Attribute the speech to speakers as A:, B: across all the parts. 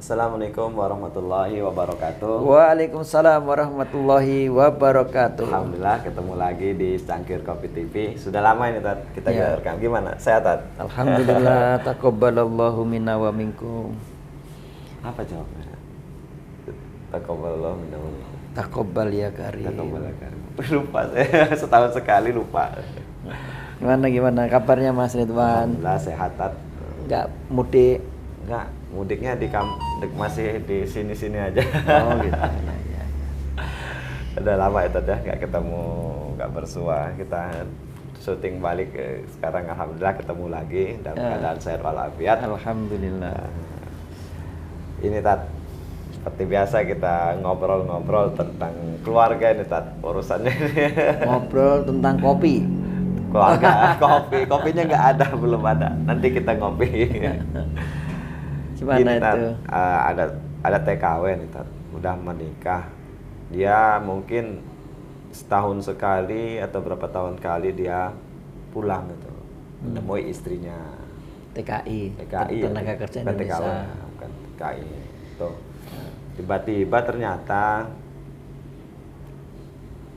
A: Assalamualaikum warahmatullahi wabarakatuh.
B: Waalaikumsalam warahmatullahi wabarakatuh.
A: Alhamdulillah ketemu lagi di Cangkir Kopi TV. Sudah lama ini Tat, kita
B: Ya.
A: rekam. Gimana? Sehat Tat?
B: Alhamdulillah, taqabbalallahu minna wa minkum.
A: Apa jawabnya? Taqabbalallahu minna wa minkum.
B: Taqabbal ya karim.
A: Taqabbalallahu karim. Lupa saya, setahun sekali lupa.
B: Gimana kabarnya Mas Ridwan?
A: Alhamdulillah sehat Tat.
B: Enggak mudik?
A: Enggak, mudiknya masih di sini-sini aja.
B: Oh gitu. Ya.
A: Udah lama ya Tat ya, nggak ketemu, nggak bersua. Kita syuting balik, sekarang alhamdulillah ketemu lagi dalam keadaan sehat walafiat.
B: Alhamdulillah.
A: Ini Tat, seperti biasa kita ngobrol-ngobrol tentang keluarga ini Tat, urusannya ini.
B: Ngobrol tentang kopi.
A: Keluarga, kopinya nggak ada, belum ada. Nanti kita ngopi.
B: Gimana
A: Gini,
B: itu?
A: Tat, ada TKW nih Tat, udah menikah. Dia mungkin setahun sekali atau berapa tahun kali dia pulang gitu, menemui istrinya.
B: TKI,
A: TKI
B: Tenaga Kerja
A: bukan TKW,
B: Indonesia.
A: bukan TKI. Tuh. Tiba-tiba ternyata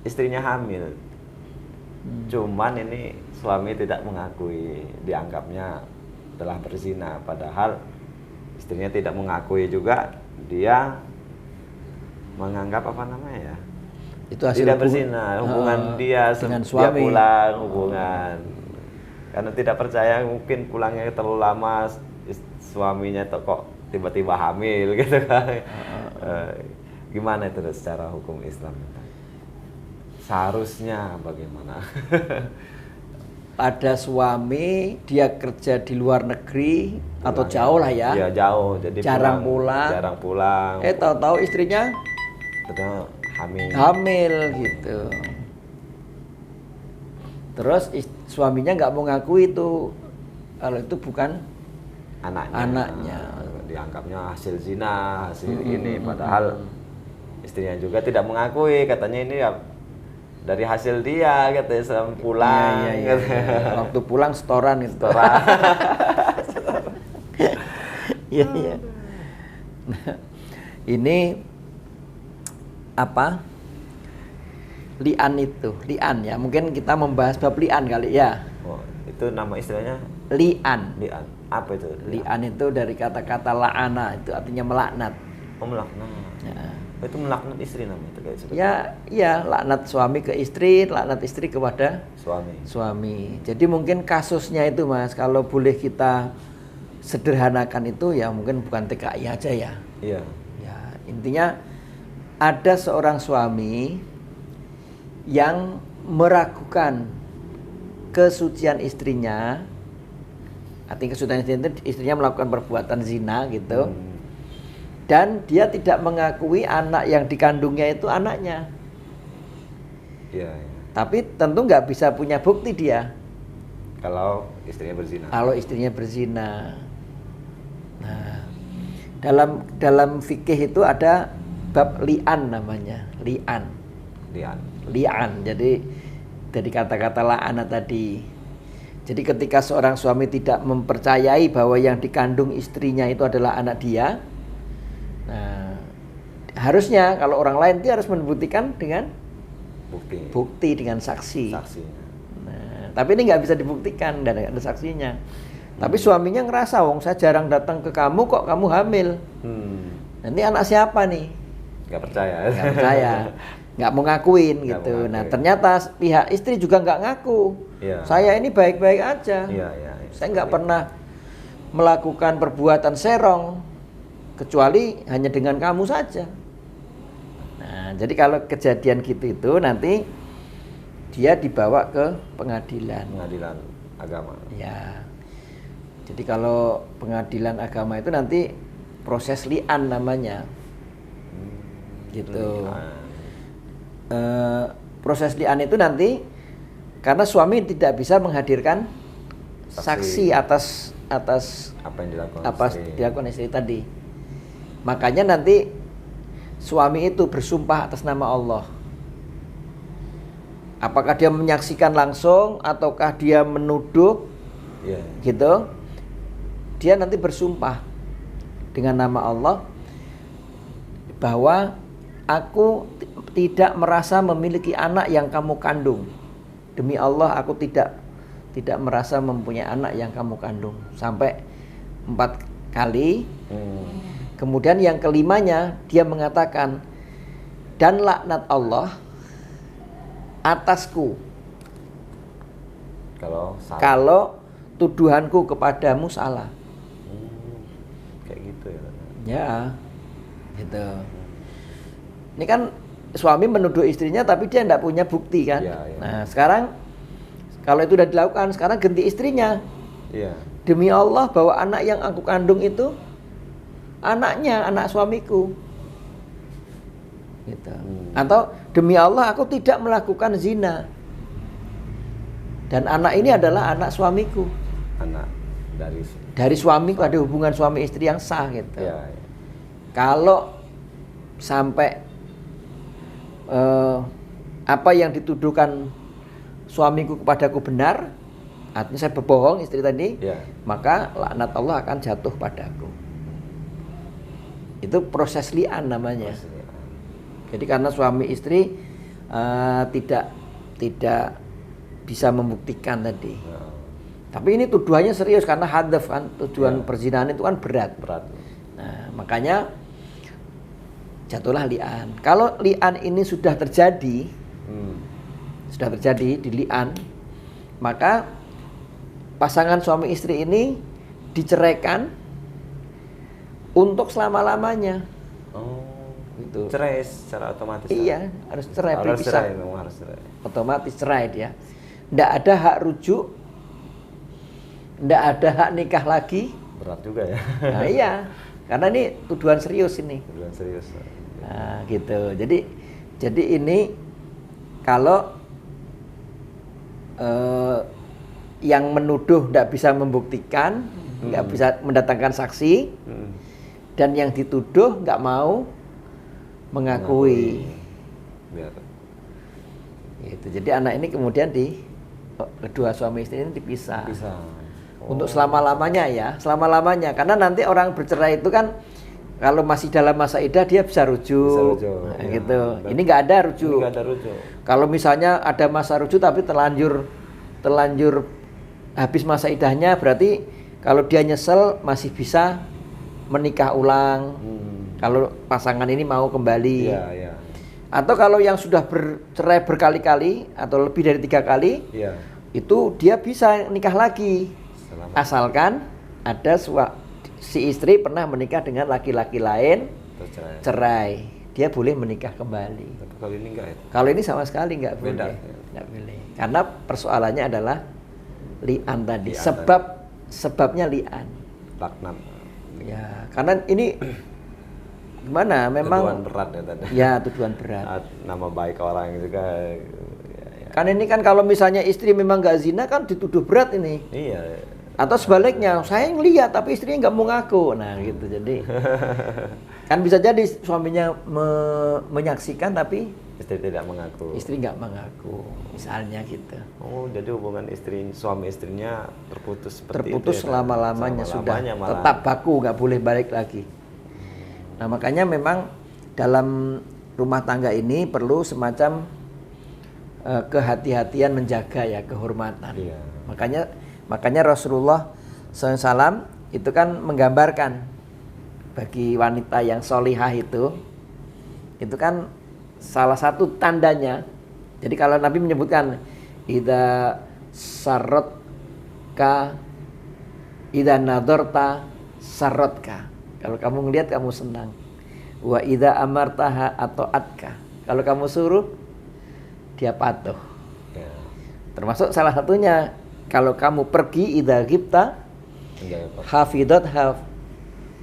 A: istrinya hamil. Cuman ini suami tidak mengakui, dianggapnya telah berzina, padahal istrinya tidak mengakui juga. Dia menganggap apa namanya ya?
B: Itu hasil
A: Tidak berzina, hubungan dia
B: dengan
A: dia
B: suami.
A: pulang hubungan. Karena tidak percaya, mungkin pulangnya terlalu lama, suaminya kok tiba-tiba hamil gitu kan. Gimana itu secara hukum Islam? Seharusnya bagaimana?
B: Ada suami, dia kerja di luar negeri atau jauh lah ya.
A: Iya jauh, jadi
B: Jarang pulang.
A: Jarang pulang.
B: Tahu-tahu istrinya
A: Ternyata
B: hamil gitu. Terus suaminya nggak mau ngaku itu, kalau itu bukan anaknya.
A: Dianggapnya hasil zina, hasil ini, padahal istrinya juga tidak mengakui, katanya ini ya dari hasil dia, katanya selama pulang.
B: Iya. Waktu pulang setoran itu. Iya. Nah, ini apa? Li'an itu, li'an ya. Mungkin kita membahas bab li'an kali ya.
A: Oh, itu nama istilahnya
B: Li'an.
A: li'an. Apa itu?
B: Li'an itu dari kata-kata la'ana, itu artinya melaknat.
A: Oh, melaknat.
B: Ya.
A: Itu melaknat istri namanya itu kayak seperti
B: Ya, laknat suami ke istri, laknat istri kepada suami. Jadi mungkin kasusnya itu Mas, kalau boleh kita sederhanakan itu ya mungkin bukan TKI aja ya.
A: Iya.
B: Ya, intinya ada seorang suami yang meragukan kesucian istrinya. Artinya kesucian istrinya melakukan perbuatan zina gitu. Dan dia tidak mengakui anak yang dikandungnya itu anaknya.
A: Iya.
B: Tapi tentu nggak bisa punya bukti dia
A: Kalau istrinya berzina.
B: kalau istrinya berzina. Nah, dalam fikih itu ada bab li'an namanya, li'an. Jadi dari kata-kata la'ana tadi. Jadi ketika seorang suami tidak mempercayai bahwa yang dikandung istrinya itu adalah anak dia, nah, harusnya kalau orang lain dia harus membuktikan dengan bukti dengan saksi. Nah, tapi ini nggak bisa dibuktikan, dan ada saksinya. Tapi suaminya ngerasa, wong saya jarang datang ke kamu kok kamu hamil. Nanti anak siapa nih?
A: Nggak percaya.
B: Nggak mau ngakuin gitu. Nah ternyata pihak istri juga nggak ngaku.
A: Iya.
B: Saya ini baik-baik aja.
A: Iya.
B: Saya nggak pernah melakukan perbuatan serong, kecuali hanya dengan kamu saja. Nah, jadi kalau kejadian gitu itu nanti dia dibawa ke pengadilan
A: agama.
B: Ya. Jadi kalau pengadilan agama itu nanti proses li'an namanya. Gitu. Proses li'an itu nanti karena suami tidak bisa menghadirkan saksi atas
A: apa yang
B: dilakukan istri tadi. Makanya nanti suami itu bersumpah atas nama Allah. Apakah dia menyaksikan langsung ataukah dia menuduh, gitu? Dia nanti bersumpah dengan nama Allah bahwa aku tidak merasa memiliki anak yang kamu kandung. Demi Allah aku tidak merasa mempunyai anak yang kamu kandung. Sampai 4 kali. Kemudian yang kelimanya dia mengatakan, dan laknat Allah atasku kalau tuduhanku kepadamu salah.
A: Kayak gitu ya.
B: Ya, gitu. Ini kan suami menuduh istrinya tapi dia tidak punya bukti kan.
A: Ya, ya.
B: Nah sekarang kalau itu sudah dilakukan, sekarang ganti istrinya.
A: Iya.
B: Demi Allah bahwa anak yang aku kandung itu anaknya, anak suamiku. Gitu. Atau demi Allah aku tidak melakukan zina. Dan anak ini adalah anak suamiku.
A: Anak
B: dari suamiku, ada hubungan suami istri yang sah gitu.
A: Ya, ya.
B: Kalau sampai apa yang dituduhkan suamiku kepadaku benar, artinya saya berbohong istri tadi,
A: Ya.
B: maka laknat Allah akan jatuh padaku. Itu proses li'an namanya. Jadi karena suami istri tidak bisa membuktikan tadi.
A: Ya.
B: Tapi ini tuduhannya serius karena hadaf kan, tuduhan perzinahan itu kan berat. Nah, makanya jatuhlah li'an. Kalau li'an ini sudah terjadi, di li'an, maka pasangan suami istri ini diceraikan untuk selama-lamanya.
A: Oh,
B: Gitu.
A: cerai secara otomatis.
B: Iya, harus cerai,
A: Harus
B: berpisah.
A: cerai, memang harus cerai.
B: Otomatis cerai dia. Nggak ada hak rujuk, nggak ada hak nikah lagi.
A: Berat juga ya.
B: Nah iya, karena ini tuduhan serius ini.
A: Tuduhan serius.
B: Nah gitu. Jadi ini kalau yang menuduh nggak bisa membuktikan, nggak bisa mendatangkan saksi, dan yang dituduh nggak mau mengakui.
A: Biar.
B: Gitu. Jadi anak ini kemudian kedua suami istri ini dipisah. Untuk selama-lamanya ya, selama-lamanya. Karena nanti orang bercerai itu kan kalau masih dalam masa iddah dia bisa rujuk. Nah,
A: ya.
B: gitu. Ini nggak ada rujuk. Kalau misalnya ada masa rujuk tapi terlanjur habis masa iddahnya, berarti kalau dia nyesel masih bisa menikah ulang. Kalau pasangan ini mau kembali.
A: Iya, iya.
B: Atau kalau yang sudah bercerai berkali-kali atau lebih dari 3 kali,
A: Iya.
B: itu dia bisa nikah lagi. Asalkan ada si istri pernah menikah dengan laki-laki lain, cerai, dia boleh menikah kembali.
A: Tapi kalau ini enggak ya?
B: Kalau ini sama sekali nggak boleh.
A: Beda.
B: Nggak boleh. Karena persoalannya adalah li'an tadi.
A: Li'an
B: Sebabnya li'an.
A: Laknat.
B: Ya, karena ini gimana? Memang
A: tuduhan berat ya tadi.
B: Ya, tuduhan berat.
A: Nama baik orang juga.
B: Kan ini kan kalau misalnya istri memang nggak zina kan dituduh berat ini.
A: Iya.
B: Atau sebaliknya, saya ngeliat tapi istrinya nggak mau ngaku. Nah gitu, jadi kan bisa jadi suaminya menyaksikan tapi
A: istri tidak mengaku.
B: Istri nggak mengaku, misalnya gitu.
A: Oh, jadi hubungan suami istrinya terputus seperti
B: terputus
A: itu.
B: Selama-lamanya sudah
A: malah.
B: Tetap baku, nggak boleh balik lagi. Nah makanya memang dalam rumah tangga ini perlu semacam kehati-hatian menjaga ya kehormatan.
A: Iya.
B: Makanya Rasulullah SAW itu kan menggambarkan bagi wanita yang solihah itu kan salah satu tandanya. Jadi kalau Nabi menyebutkan idza sarratka idza nadharta sarratka. Kalau kamu ngelihat kamu senang. Wa idza amartaha ata'atka. Kalau kamu suruh dia patuh.
A: Ya.
B: Termasuk salah satunya kalau kamu pergi idza ghibta hafidat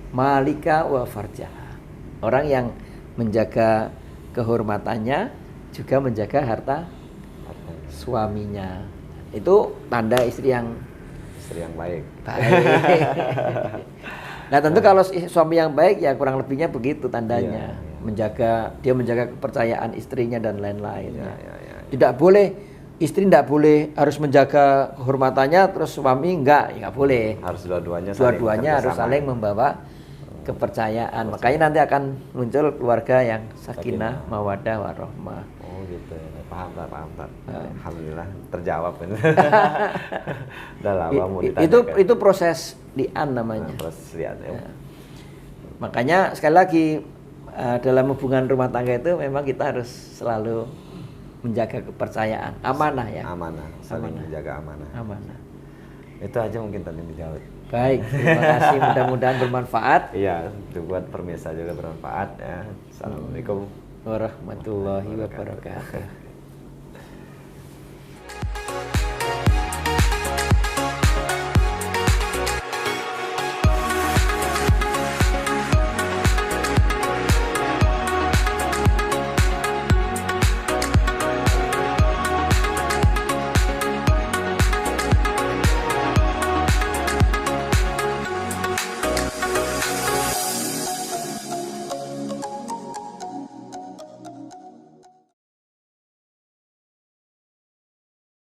B: malika wa farjaha. Orang yang menjaga kehormatannya juga menjaga harta suaminya. Itu tanda istri yang
A: baik.
B: Nah tentu kalau suami yang baik ya kurang lebihnya begitu tandanya.
A: Iya.
B: Dia menjaga kepercayaan istrinya dan lain-lain.
A: Ya.
B: Tidak boleh, istri tidak boleh harus menjaga kehormatannya terus suami enggak boleh.
A: Harus dua-duanya
B: Harus saling membawa kepercayaan. Makanya nanti akan muncul keluarga yang sakinah, mawadah, warahmah.
A: Oh gitu ya. Paham tak. Alhamdulillah terjawab kan. Udah lama mau ditanyakan.
B: Itu proses li'an namanya.
A: Proses li'an ya.
B: Makanya sekali lagi dalam hubungan rumah tangga itu memang kita harus selalu menjaga kepercayaan, amanah ya.
A: Amanah, saling menjaga amanah.
B: Amanah.
A: Itu aja mungkin tadi dijawab.
B: Baik, terima kasih, mudah-mudahan bermanfaat.
A: Iya, itu buat pemirsa juga bermanfaat ya. Assalamualaikum
B: warahmatullahi wabarakatuh.